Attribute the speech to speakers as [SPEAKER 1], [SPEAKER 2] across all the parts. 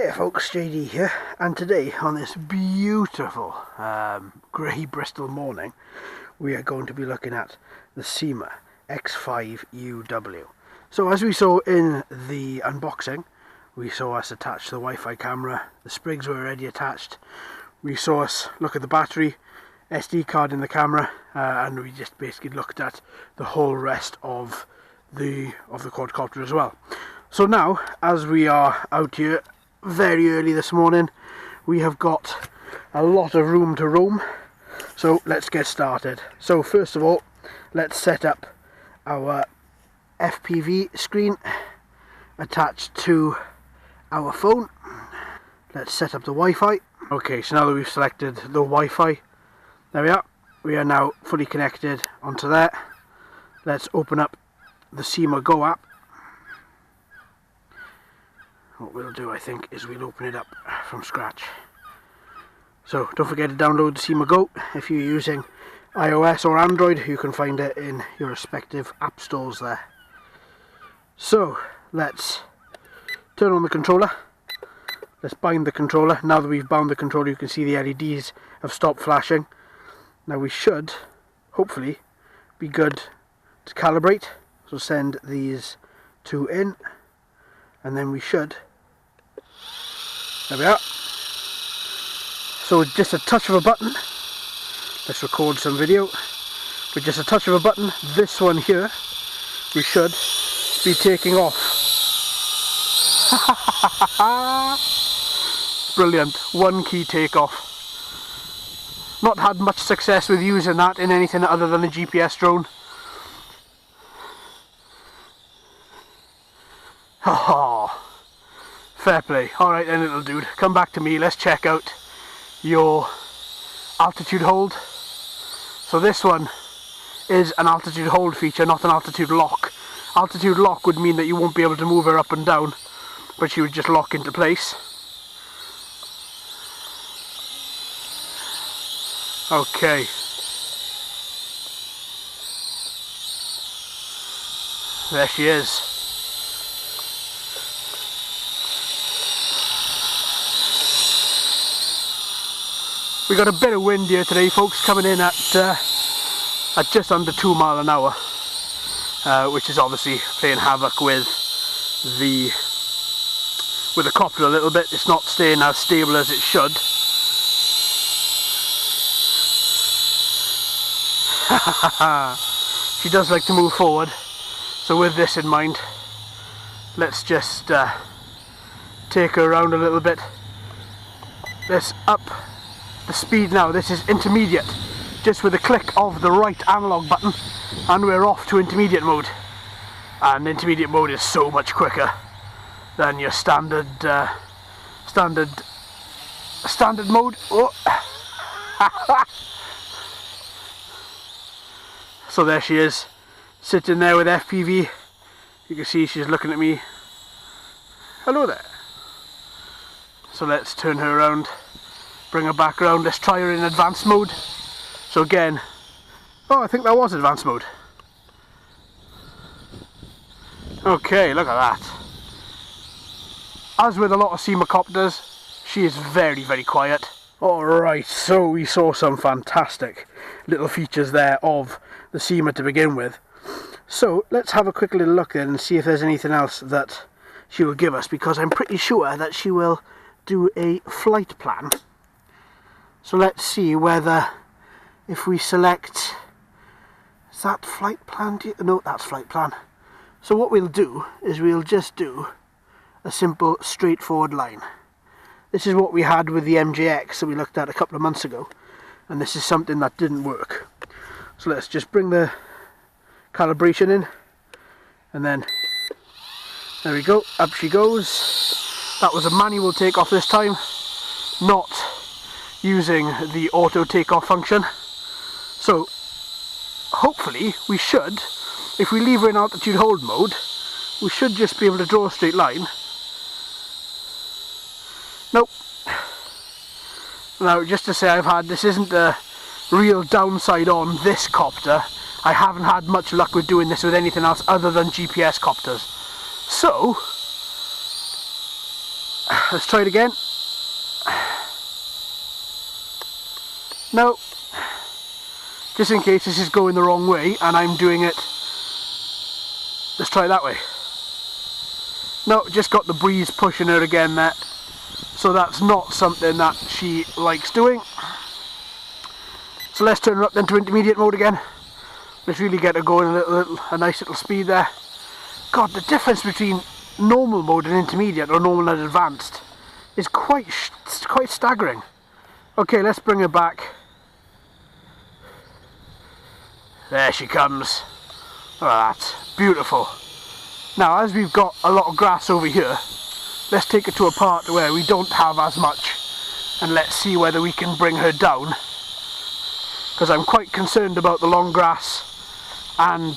[SPEAKER 1] Hey folks, JD here, and today on this beautiful grey Bristol morning we are going to be looking at the SYMA X5UW. So as we saw in the unboxing, we saw us attach the Wi-Fi camera, the sprigs were already attached, we saw us look at the battery, SD card in the camera, and we just basically looked at the whole rest of the quadcopter as well. So now, as we are out here very early this morning, we have got a lot of room to roam, so let's get started. So first of all, let's set up our FPV screen attached to our phone. Let's set up the Wi-Fi. Okay, so now that we've selected the Wi-Fi, there we are. We are now fully connected onto there. Let's open up the SYMA Go app. What we'll do, I think, is we'll open it up from scratch. So don't forget to download the SYMA Go. If you're using iOS or Android, you can find it in your respective app stores there. So let's turn on the controller. Let's bind the controller. Now that we've bound the controller, you can see the LEDs have stopped flashing. Now we should, hopefully, be good to calibrate. So send these two in, and then we should. There we are. So with just a touch of a button, let's record some video. With just a touch of a button, this one here, we should be taking off. Brilliant, one key takeoff. Not had much success with using that in anything other than a GPS drone. Oh, fair play. Alright then, little dude, come back to me. Let's check out your altitude hold. So this one is an altitude hold feature, not an altitude lock. Altitude lock would mean that you won't be able to move her up and down, but she would just lock into place. Okay. There she is. We got a bit of wind here today, folks, coming in at just under 2 miles an hour, which is obviously playing havoc with the copter a little bit. It's not staying as stable as it should. She does like to move forward, so with this in mind, let's just take her around a little bit. Let's up the speed now. This is intermediate, just with a click of the right analog button and we're off to intermediate mode. And intermediate mode is so much quicker than your standard mode. Oh. So there she is, sitting there with FPV. You can see she's looking at me. Hello there. So let's turn her around, bring her back around. Let's try her in advanced mode. So again, oh, I think that was advanced mode. Okay, look at that. As with a lot of SYMA copters, she is very, very quiet. Alright, so we saw some fantastic little features there of the SYMA to begin with. So let's have a quick little look then and see if there's anything else that she will give us, because I'm pretty sure that she will do a flight plan. So let's see whether, if we select, is that flight plan? No, that's flight plan. So what we'll do is we'll just do a simple straightforward line. This is what we had with the MJX that we looked at a couple of months ago, and this is something that didn't work. So let's just bring the calibration in, and then there we go, up she goes. That was a manual takeoff this time, not using the auto takeoff function. So hopefully we should, if we leave her in altitude hold mode, we should just be able to draw a straight line. Nope. Now, just to say, this isn't a real downside on this copter. I haven't had much luck with doing this with anything else other than GPS copters. So let's try it again. No, just in case this is going the wrong way and I'm doing it, let's try it that way. No, just got the breeze pushing her again there, so that's not something that she likes doing. So let's turn her up then to intermediate mode again. Let's really get her going a nice little speed there. God, the difference between normal mode and intermediate, or normal and advanced, is quite staggering. Okay, let's bring her back. There she comes. Oh, that's beautiful. Now, as we've got a lot of grass over here, let's take it to a part where we don't have as much, and let's see whether we can bring her down, because I'm quite concerned about the long grass and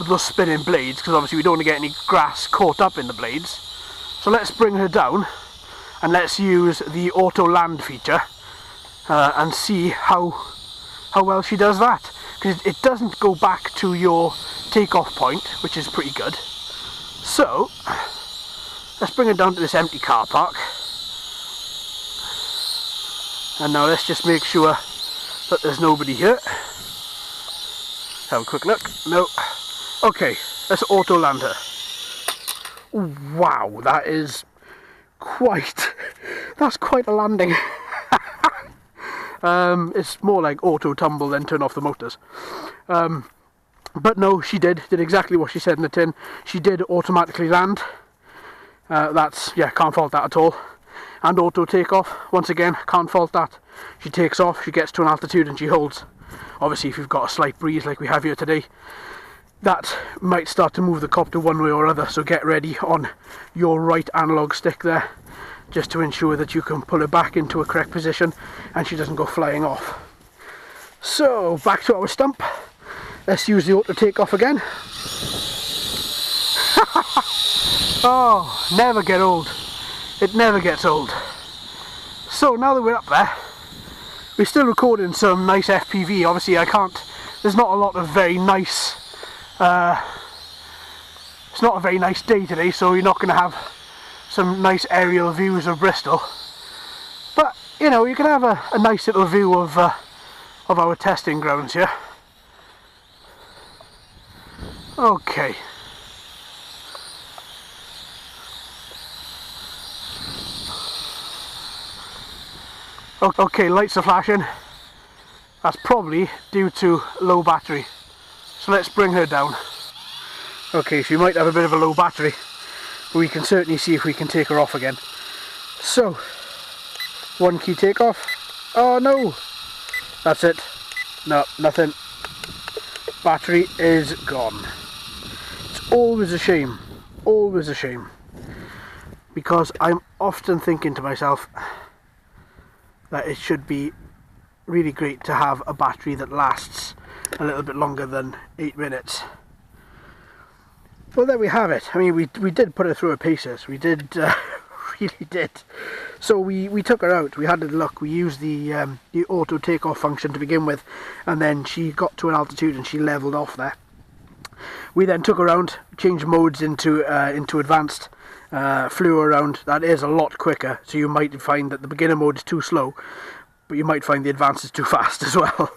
[SPEAKER 1] those spinning blades, because obviously we don't want to get any grass caught up in the blades. So let's bring her down and let's use the auto land feature and see how well she does that, because it doesn't go back to your takeoff point, which is pretty good. So let's bring her down to this empty car park, and now let's just make sure that there's nobody here. Have a quick look. No. Okay, let's auto land her. Wow, that is that's quite a landing. It's more like auto tumble than turn off the motors. But no, she did exactly what she said in the tin. She did automatically land. Yeah, can't fault that at all. And auto takeoff, once again, can't fault that. She takes off, she gets to an altitude and she holds. Obviously, if you've got a slight breeze like we have here today, that might start to move the copter one way or other, so get ready on your right analog stick there, just to ensure that you can pull her back into a correct position and she doesn't go flying off. So, back to our stump. Let's use the auto takeoff again. Oh, never get old. It never gets old. So now that we're up there, we're still recording some nice FPV. Obviously there's not a lot of very nice, it's not a very nice day today, so you're not going to have some nice aerial views of Bristol. But, you know, you can have a nice little view of our testing grounds here. Okay. Okay, lights are flashing. That's probably due to low battery. So let's bring her down. Okay, she might have a bit of a low battery, but we can certainly see if we can take her off again. So, one key takeoff. Oh no! That's it. No, nothing. Battery is gone. It's always a shame. Always a shame. Because I'm often thinking to myself that it should be really great to have a battery that lasts a little bit longer than 8 minutes. Well, there we have it. I mean, we did put her through her paces. We did, really did. So we took her out. We had a look. We used the auto takeoff function to begin with, and then she got to an altitude and she leveled off there. We then took her around, changed modes into advanced. Flew around. That is a lot quicker, so you might find that the beginner mode is too slow, but you might find the advanced is too fast as well.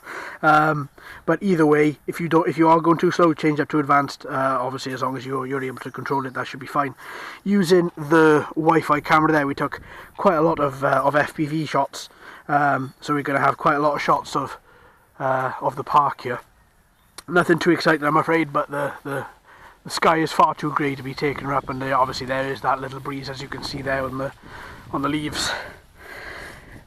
[SPEAKER 1] But either way, if you are going too slow, change up to advanced. Obviously, as long as you're able to control it, that should be fine. Using the Wi-Fi camera there, we took quite a lot of FPV shots. So we're going to have quite a lot of shots of the park here. Nothing too exciting, I'm afraid, but the sky is far too grey to be taken her up, and obviously there is that little breeze, as you can see there on the leaves.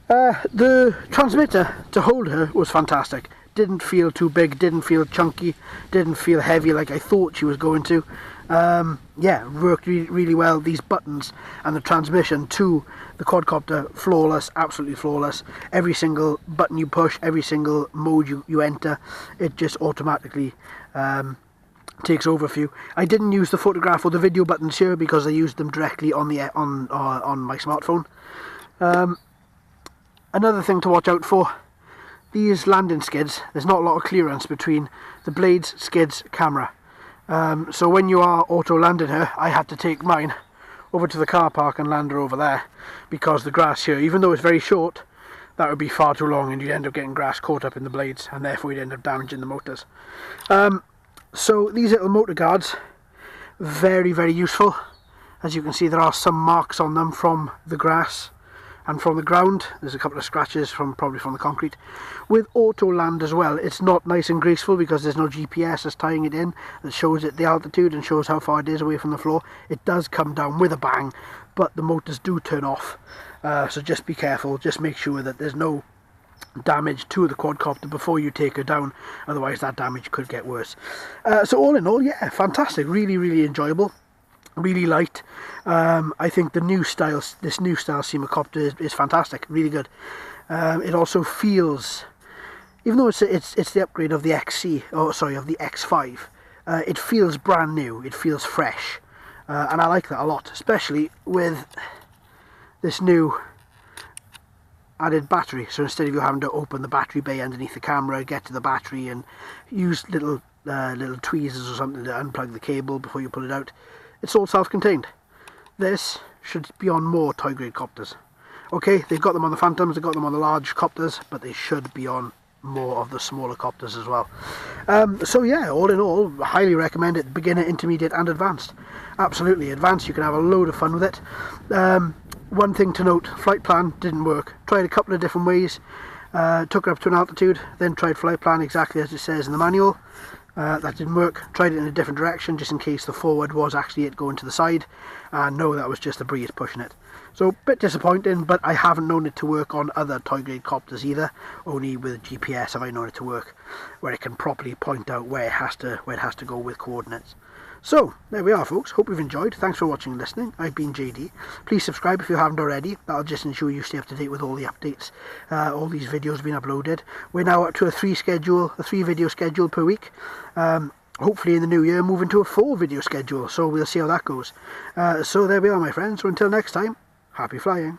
[SPEAKER 1] The transmitter to hold her was fantastic. Didn't feel too big, didn't feel chunky, didn't feel heavy like I thought she was going to. Yeah, worked really well. These buttons and the transmission to the quadcopter, flawless, absolutely flawless. Every single button you push, every single mode you enter, it just automatically takes over for you. I didn't use the photograph or the video buttons here because I used them directly on my smartphone. Another thing to watch out for, these landing skids, there's not a lot of clearance between the blades, skids, camera. So when you are auto landing her, I had to take mine over to the car park and land her over there, because the grass here, even though it's very short, that would be far too long and you'd end up getting grass caught up in the blades, and therefore you'd end up damaging the motors. So these little motor guards, very, very useful. As you can see, there are some marks on them from the grass and from the ground. There's a couple of scratches probably from the concrete. With auto land as well, it's not nice and graceful because there's no GPS that's tying it in that shows it the altitude and shows how far it is away from the floor. It does come down with a bang, but the motors do turn off, so just be careful. Just make sure that there's no damage to the quadcopter before you take her down, otherwise that damage could get worse. So all in all, yeah, fantastic, really, really enjoyable, really light. I think this new style SYMA copter is fantastic, really good. It also feels, even though it's the upgrade of the of the X5, it feels brand new, it feels fresh, and I like that a lot, especially with this new added battery. So instead of you having to open the battery bay underneath the camera, get to the battery and use little tweezers or something to unplug the cable before you pull it out, it's all self-contained. This should be on more toy grade copters. Okay, they've got them on the Phantoms, they've got them on the large copters, but they should be on more of the smaller copters as well. So yeah, all in all, highly recommend it. Beginner, intermediate and advanced. Absolutely advanced, you can have a load of fun with it. One thing to note, flight plan didn't work. Tried a couple of different ways, took her up to an altitude, then tried flight plan exactly as it says in the manual. That didn't work. Tried it in a different direction just in case the forward was actually it going to the side, and no, that was just the breeze pushing it. So a bit disappointing, but I haven't known it to work on other toy grade copters either. Only with GPS have I known it to work, where it can properly point out where it has to go with coordinates. So there we are, folks. Hope you've enjoyed. Thanks for watching and listening. I've been JD. Please subscribe if you haven't already. That'll just ensure you stay up to date with all the updates. All these videos have been uploaded. We're now up to a 3 video schedule per week. Hopefully in the new year move into a 4 video schedule, so we'll see how that goes. So there we are, my friends. So until next time, happy flying.